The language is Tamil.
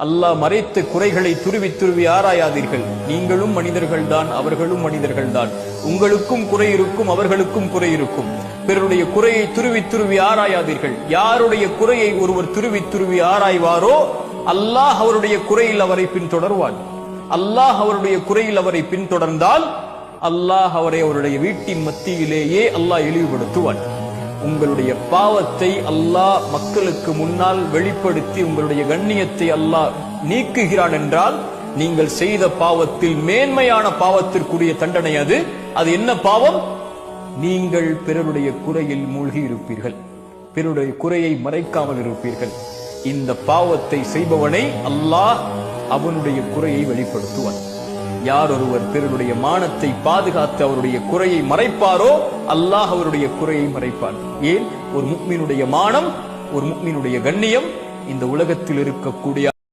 அல்லாஹ் மறைத்த குறைகளை துருவி துருவி ஆராயாதீர்கள். நீங்களும் மனிதர்கள் தான், அவர்களும் மனிதர்கள் தான். உங்களுக்கும் குறை இருக்கும், அவர்களுக்கும் குறை இருக்கும். பிறருடைய குறையை துருவி துருவி ஆராயாதீர்கள். யாருடைய குறையை ஒருவர் துருவி துருவி ஆராய்வாரோ அல்லாஹ் அவருடைய குறையில் அவரை பின்தொடர்வான். அல்லாஹ் அவருடைய குறையில் அவரை பின்தொடர்ந்தால் அல்லாஹ் அவரை அவருடைய வீட்டின் மத்தியிலேயே அல்லாஹ் இழிவுபடுத்துவான். உங்களுடைய பாவத்தை அல்லாஹ் மக்களுக்கு முன்னால் வெளிப்படுத்தி உங்களுடைய கண்ணியத்தை அல்லாஹ் நீக்குகிறான் என்றால் நீங்கள் செய்த பாவத்தில் மேன்மையான பாவத்திற்குரிய தண்டனை அது. அது என்ன பாவம்? நீங்கள் பிறருடைய குறையில் மூழ்கி இருப்பீர்கள், பிறருடைய குறையை மறைக்காமல் இருப்பீர்கள். இந்த பாவத்தை செய்பவனை அல்லாஹ் அவனுடைய குறையை வெளிப்படுத்துவான். யார் ஒருவர் பிறருடைய மானத்தை பாதுகாத்து அவருடைய குறையை மறைப்பாரோ அல்லாஹ் அவருடைய குறையை மறைப்பான். ஏன்? ஒரு முஃமினுடைய மானம், ஒரு முஃமினுடைய கண்ணியம் இந்த உலகத்தில் இருக்கக்கூடிய